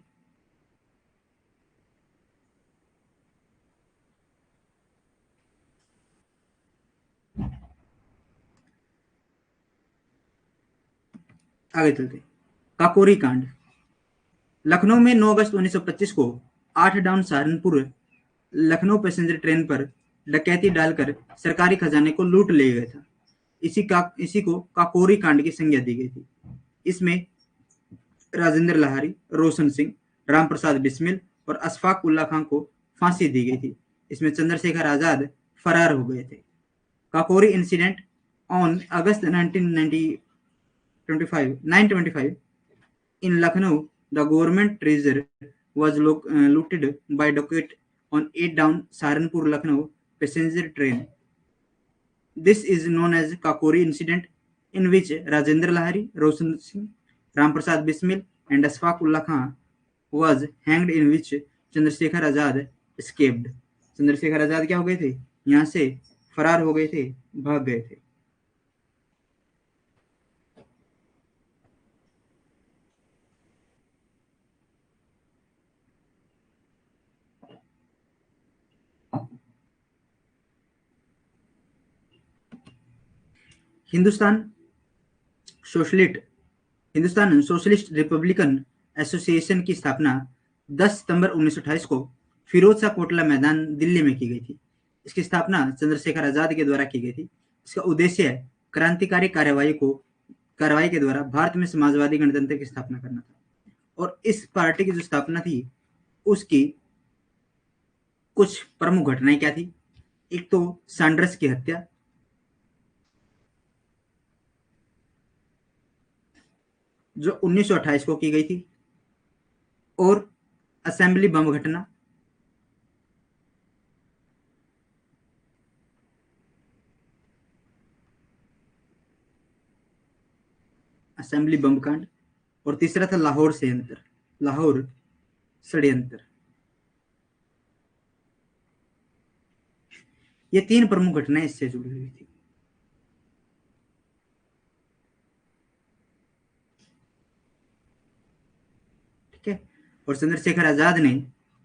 आगे चलते। काकोरी कांड। लखनऊ में 9 अगस्त 1925 को 8 down Saharanpur Lucknow passenger train पर डकैती डालकर सरकारी खजाने को लूट ले गया था। इसी को काकोरी कांड की संज्ञा दी गई थी। इसमें राजेंद्र लाहरी, रोशन सिंह, राम प्रसाद बिस्मिल और अशफाक उल्ला खां को फांसी दी गई थी। इसमें चंद्रशेखर आजाद फरार हो गए थे। Kakori incident on August 1925 in Lucknow, the government treasure was looted by docket on 8 down Saharanpur Lucknow passenger train. This is known as Kakori incident, in which Rajendra Lahari, Roshan Singh, Ram Prasad Bismil, and Asfaq Ullah Khan was hanged, in which Chandrasekhar Azad escaped. Chandrashekhar Azad क्या हो गए थे? यहाँ से फरार हो गए थे, भाग गए थे। हिंदुस्तान सोशलिस्ट रिपब्लिकन एसोसिएशन की स्थापना 10 सितंबर 1928 को फिरोज शाह कोटला मैदान दिल्ली में की गई थी। इसकी स्थापना चंद्रशेखर आजाद के द्वारा की गई थी। इसका उद्देश्य क्रांतिकारी कार्रवाई के द्वारा भारत में समाजवादी गणतंत्र की स्थापना करना था। और इस पार्टी की जो स्थापना थी उसकी कुछ प्रमुख घटनाएं क्या थी। एक तो सैंडर्स की हत्या, जो 1928 को की गई थी, और असेंबली बम घटना, असेंबली बम कांड, और तीसरा था लाहौर षड्यंत्र। ये 3 प्रमुख घटनाएं इससे जुड़ी हुई थी। ठीक है। और चंद्रशेखर आजाद ने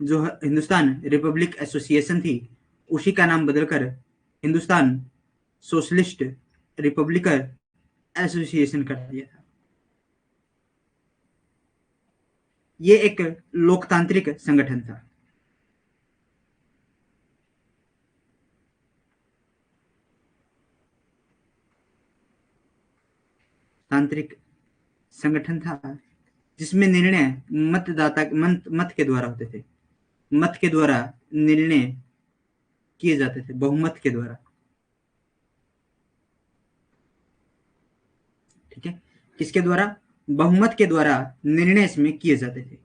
जो हिंदुस्तान रिपब्लिक एसोसिएशन थी उसी का नाम बदलकर हिंदुस्तान सोशलिस्ट रिपब्लिकन एसोसिएशन कर दिया था। ये एक लोकतांत्रिक संगठन था। तांत्रिक संगठन था जिसमें निर्णय मत के द्वारा होते थे। मत के द्वारा निर्णय किए जाते थे, बहुमत के द्वारा। ठीक है। किसके द्वारा? बहुमत के द्वारा निर्णय इसमें किए जाते थे।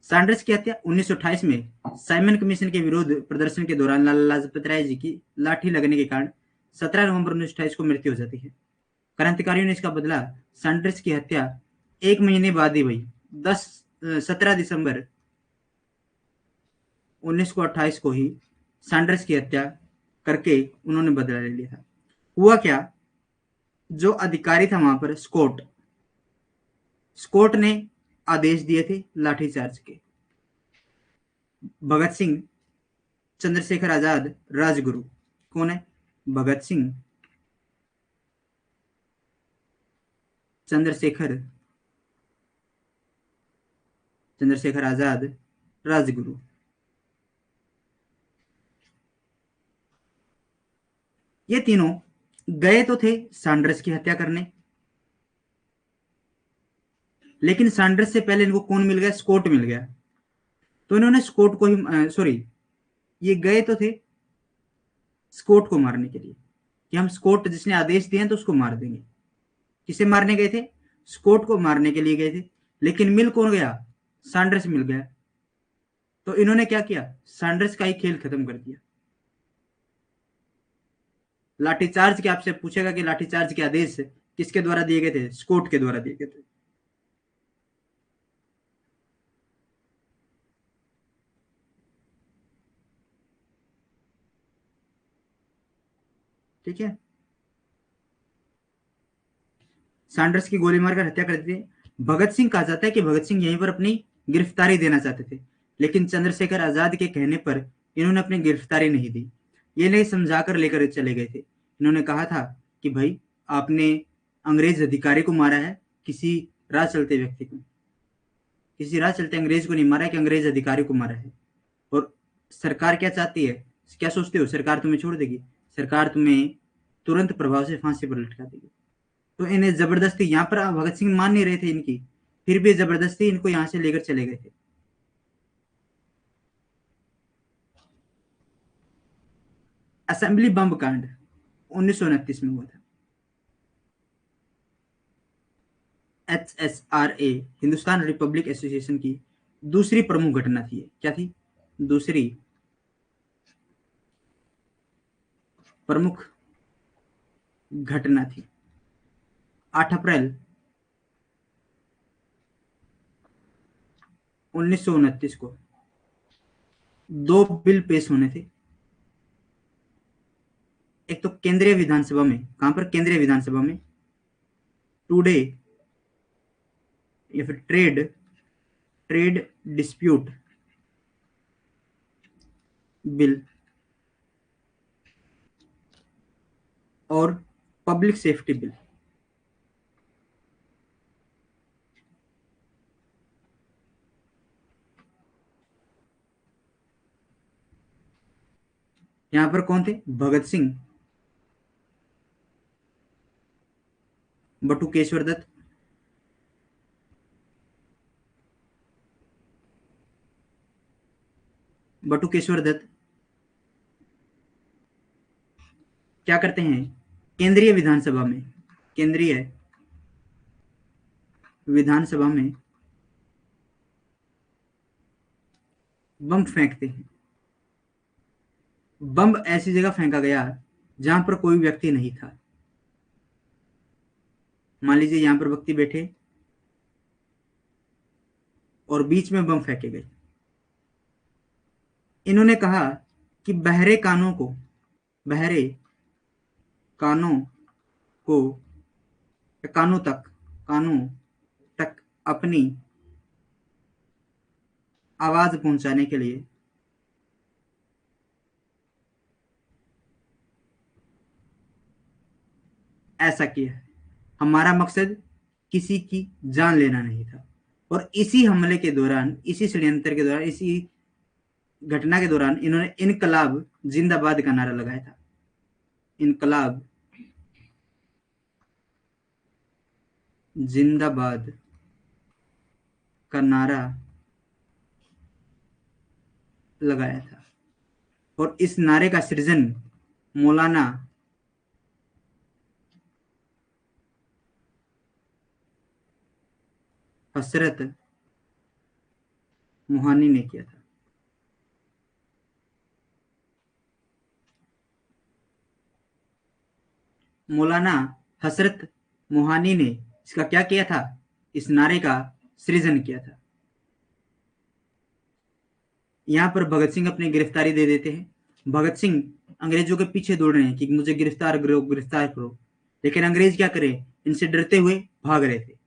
सैंडर्स की हत्या 1928 में साइमन कमीशन के विरोध प्रदर्शन के दौरान लाला लाजपत राय जी की लाठी लगने के कारण 17 नवंबर 1928 को मृत्यु हो जाती है। क्रांतिकारियों ने इसका बदला सैंडर्स की हत्या 1 महीने बाद ही हुई। 17 दिसंबर 1928 को ही सैंडर्स की हत्या करके उन्होंने बदला ले लिया था। हुआ क्या, जो अधिकारी था वहां पर स्कॉट ने आदेश दिए थे लाठीचार्ज के। भगत सिंह, चंद्रशेखर आजाद, राजगुरु। कौन है? भगत सिंह, चंद्रशेखर आजाद, राजगुरु। ये तीनों गए तो थे सैंडर्स की हत्या करने, लेकिन सैंडर्स से पहले इनको कौन मिल गया? स्कॉट मिल गया। तो इन्होंने स्कॉट को ही सॉरी ये गए तो थे स्कॉट को मारने के लिए कि हम स्कॉट जिसने आदेश दिए तो उसको मार देंगे। किसे मारने गए थे? स्कॉट को मारने के लिए गए थे। लेकिन मिल कौन गया? सैंडर्स मिल गया। तो इन्होंने क्या किया? सैंडर्स का ही खेल खत्म कर दिया। लाठीचार्ज के आपसे पूछेगा कि लाठीचार्ज के आदेश किसके द्वारा दिए गए थे? स्कॉट के द्वारा दिए गए थे। ठीक है। सैंडर्स की गोली मारकर हत्या कर दी थी। भगत सिंह, कहा जाता है कि भगत सिंह यहीं पर अपनी गिरफ्तारी देना चाहते थे, लेकिन चंद्रशेखर आजाद के कहने पर इन्होंने अपनी गिरफ्तारी नहीं दी। ये नहीं समझाकर लेकर चले गए थे। इन्होंने कहा था कि भाई आपने अंग्रेज अधिकारी को मारा है, किसी राह चलते व्यक्ति को, किसी राह चलते अंग्रेज को नहीं मारा है, कि अंग्रेज अधिकारी को मारा है। और सरकार क्या चाहती है? क्या सोचते हो? सरकार तुम्हें छोड़ देगी? सरकार तुम्हें तुरंत प्रभाव से फांसी पर लटका देगी। तो इन्हें जबरदस्ती, यहाँ पर भगत सिंह मान नहीं रहे थे इनकी, फिर भी जबरदस्ती इनको यहां से लेकर चले गए थे। असेंबली बम कांड 1929 में हुआ था। HSRA, हिंदुस्तान रिपब्लिक एसोसिएशन की दूसरी प्रमुख घटना थी। क्या थी? दूसरी प्रमुख घटना थी 8 अप्रैल 1929 को 2 बिल पेश होने थे। एक तो केंद्रीय विधानसभा में, कहां पर? केंद्रीय विधानसभा में टुडे या फिर ट्रेड डिस्प्यूट बिल, और पब्लिक सेफ्टी बिल। यहां पर कौन थे? भगत सिंह, बटुकेश्वर दत्त, बटुकेश्वर दत्त क्या करते हैं? केंद्रीय विधानसभा में, केंद्रीय विधानसभा में बम फेंकते हैं। बम ऐसी जगह फेंका गया जहां पर कोई व्यक्ति नहीं था। मान लीजिए यहां पर व्यक्ति बैठे और बीच में बम फेंके गए। इन्होंने कहा कि बहरे कानों को कानों तक अपनी आवाज पहुंचाने के लिए ऐसा किया है। हमारा मकसद किसी की जान लेना नहीं था। और इसी हमले के दौरान, इसी षड्यंत्र के दौरान, इसी घटना के दौरान इन्होंने इनकलाब जिंदाबाद का नारा लगाया था। इनकलाब जिंदाबाद का नारा लगाया था। और इस नारे का सृजन मौलाना हसरत मोहानी ने किया था। मौलाना हसरत मोहानी ने इसका क्या किया था? इस नारे का सृजन किया था। यहां पर भगत सिंह अपनी गिरफ्तारी दे देते हैं। भगत सिंह अंग्रेजों के पीछे दौड़ रहे हैं कि मुझे गिरफ्तार करो, गिरफ्तार करो। लेकिन अंग्रेज क्या करें? इनसे डरते हुए भाग रहे थे।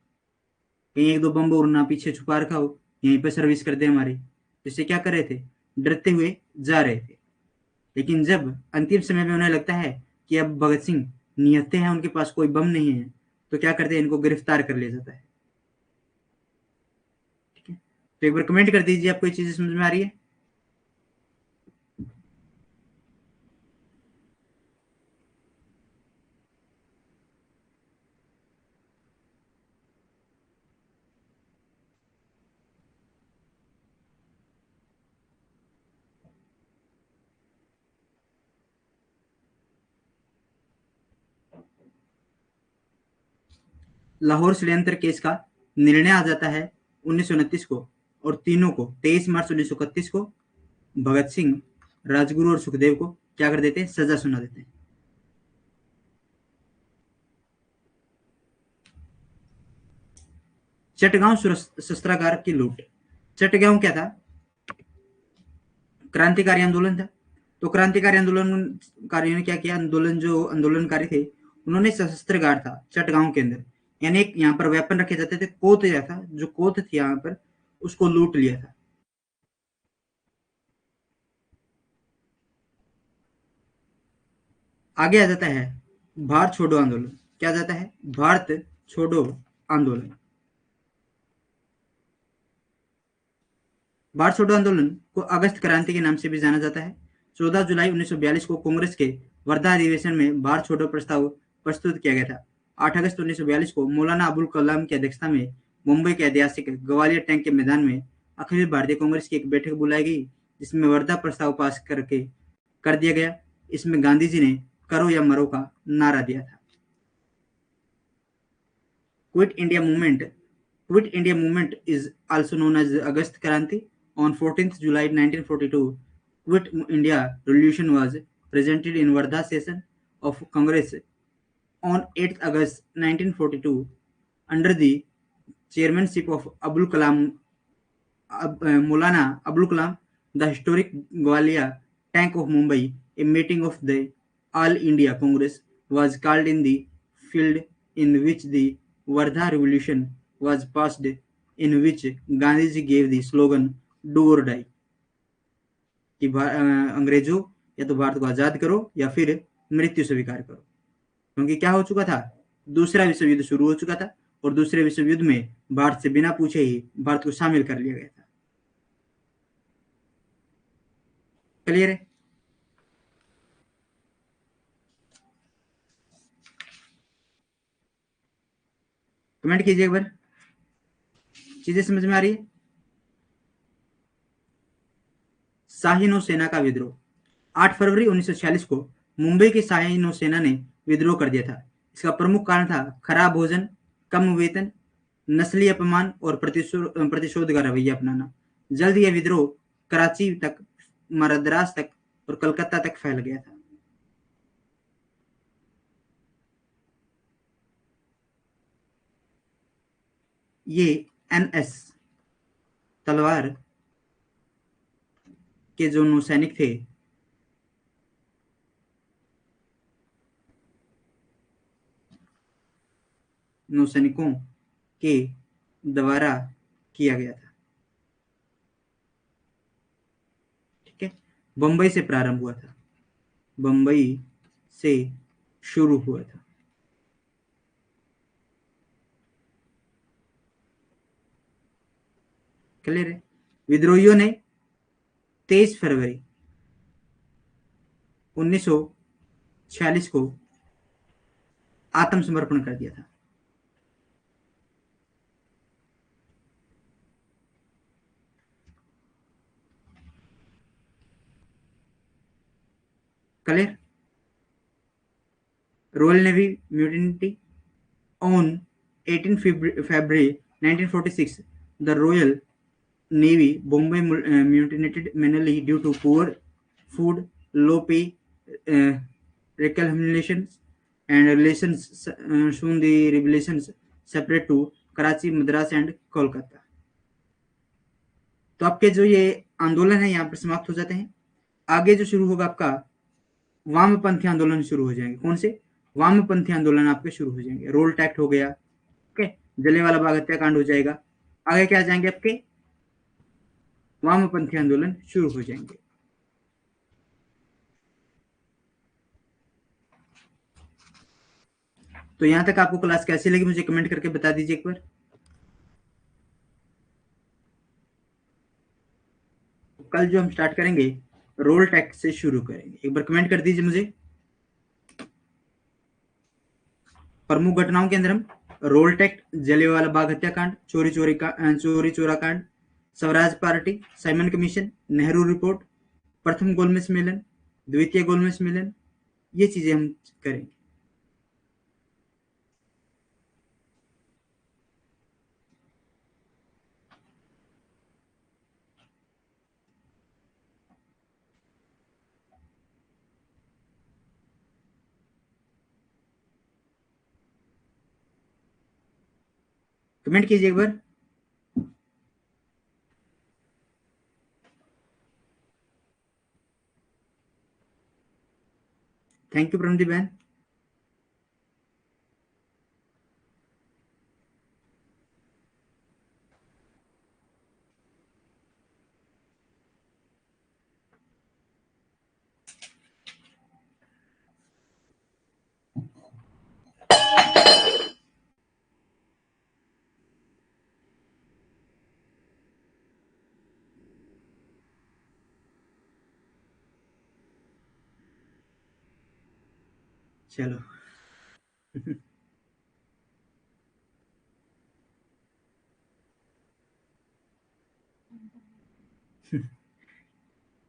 कहीं एक दो बम उड़ना पीछे छुपा रखा हो, यहीं पर सर्विस कर दे हमारी। जिससे क्या कर रहे थे? डरते हुए जा रहे थे। लेकिन जब अंतिम समय में उन्हें लगता है कि अब भगत सिंह निहत्थे हैं, उनके पास कोई बम नहीं है, तो क्या करते हैं? इनको गिरफ्तार कर लिया जाता है। ठीक है, तो एक बार कमेंट कर दीजिए आपको ये चीजें समझ में आ रही है। लाहौर षड्यंत्र केस का निर्णय आ जाता है 1929 को, और तीनों को 23 मार्च 1931 को भगत सिंह, राजगुरु और सुखदेव को क्या कर देते हैं? सजा सुना देते हैं। चटगांव शस्त्रागार की लूट। चटगांव क्या था? क्रांतिकारी आंदोलन था। तो क्रांतिकारी आंदोलनकारियों ने क्या किया? जो आंदोलनकारी थे, उन्होंने शस्त्रागार था चटगांव के अंदर, यानी एक यहाँ पर वेपन रखे जाते थे, कोत था, जो कोत थी यहाँ पर, उसको लूट लिया था। आगे आ जाता है भारत छोड़ो आंदोलन। क्या जाता है? भारत छोड़ो आंदोलन। भारत छोड़ो आंदोलन को अगस्त क्रांति के नाम से भी जाना जाता है। 14 जुलाई 1942 को कांग्रेस के वर्धा अधिवेशन में भारत छोड़ो प्रस्ताव प्रस्तुत किया गया था। 8 अगस्त 1942 को मौलाना अबुल कलाम की अध्यक्षता में मुंबई के ऐतिहासिक ग्वालियर टैंक के मैदान में अखिल भारतीय कांग्रेस की एक बैठक बुलाई गई, जिसमें वर्धा प्रस्ताव पास कर दिया गया। इसमें गांधी जी ने करो या मरो का नारा दिया था। Quit India movement. Quit India movement is also known as Agast Kranti. On 14th July 1942, Quit India Revolution was presented in Wardha session of Congress. On 8th August 1942, under the chairmanship of Abul Kalam, Maulana Abul Kalam, the historic Gwalior tank of Mumbai, a meeting of the All India Congress was called in the field in which the Wardha Revolution was passed, in which Gandhiji gave the slogan "Do or Die" कि अंग्रेजों या तो भारत को आजाद करो या फिर मृत्यु स्वीकार करो। क्योंकि क्या हो चुका था, दूसरा विश्व युद्ध शुरू हो चुका था और दूसरे विश्व युद्ध में भारत से बिना पूछे ही भारत को शामिल कर लिया गया था। क्लियर है? कमेंट कीजिए एक बार, चीजें समझ में आ रही है? शाही नौसेना का विद्रोह 8 फरवरी 1946 को मुंबई की शाही नौसेना ने विद्रोह कर दिया था। इसका प्रमुख कारण था खराब भोजन, कम वेतन, नस्ली अपमान और प्रतिशोध का रवैया अपनाना। जल्द यह विद्रोह कराची तक, मद्रास तक और कलकत्ता तक फैल गया था। ये एनएस तलवार के जो नौसैनिक थे, नौसैनिकों के द्वारा किया गया था। ठीक है, बंबई से प्रारंभ हुआ था, बंबई से शुरू हुआ था। क्लियर है? विद्रोहियों ने 23 फरवरी 1946 को आत्मसमर्पण कर दिया था। Clear? Royal navy mutiny on 18 February 1946, the Royal Navy Bombay mutinied mainly due to poor food, low pay, uh, recalcitrations, and relations. Soon the rebellions separate to Karachi, Madras, and Kolkata. तो आपके जो ये आंदोलन है यहाँ पर समाप्त हो जाते हैं। आगे जो शुरू होगा आपका वामपंथी आंदोलन शुरू हो जाएंगे। कौन से वामपंथी आंदोलन आपके शुरू हो जाएंगे? रोल टैक्ट हो गया, ठीक है, जलियांवाला बाग हत्याकांड हो जाएगा। आगे क्या आ जाएंगे आपके वामपंथी आंदोलन शुरू हो जाएंगे। तो यहां तक आपको क्लास कैसी लगी मुझे कमेंट करके बता दीजिए एक बार। कल जो हम स्टार्ट करेंगे रोल टैक्ट से शुरू करेंगे। एक बार कमेंट कर दीजिए मुझे। प्रमुख घटनाओं के अंदर हम रोल टैक्ट, जलियांवाला बाग हत्याकांड, चोरी चोरा कांड, Swaraj party, Simon commission, Nehru report, प्रथम गोलमेज सम्मेलन, द्वितीय गोलमेज सम्मेलन, ये चीजें हम करेंगे। कमेंट कीजिए एक बार। थैंक यू प्रमदीप बहन। चलो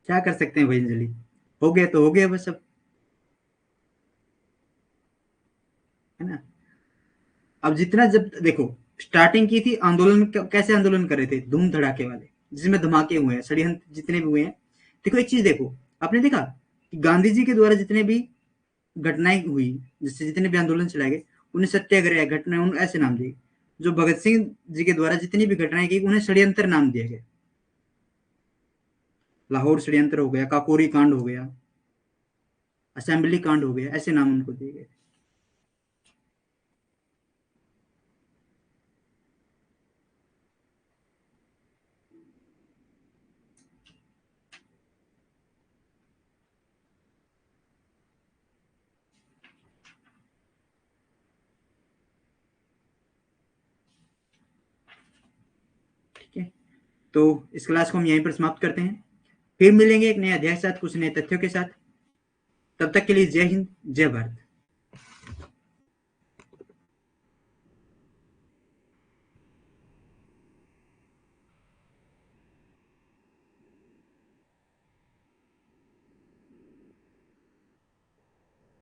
क्या कर सकते हैं भाई अंजलि, हो गया तो हो गया बस अब, है ना। अब जितना, जब देखो स्टार्टिंग की थी आंदोलन, कैसे आंदोलन कर रहे थे, धूम धड़ाके वाले, जिसमें धमाके हुए हैं, षड्यंत्र जितने भी हुए हैं। देखो एक चीज देखो, आपने देखा कि गांधी जी के द्वारा जितने भी घटनाएं हुई, जिससे जितने भी आंदोलन चलाए गए, उन्हें सत्याग्रह घटनाएं उन्हें ऐसे नाम दिए। जो भगत सिंह जी के द्वारा जितनी भी घटनाएं की उन्हें षड्यंत्र नाम दिया गया। लाहौर षड्यंत्र हो गया, काकोरी कांड हो गया, असेंबली कांड हो गया, ऐसे नाम उनको दिए गए। तो इस क्लास को हम यहीं पर समाप्त करते हैं। फिर मिलेंगे एक नए अध्याय के साथ, कुछ नए तथ्यों के साथ। तब तक के लिए जय हिंद, जय भारत।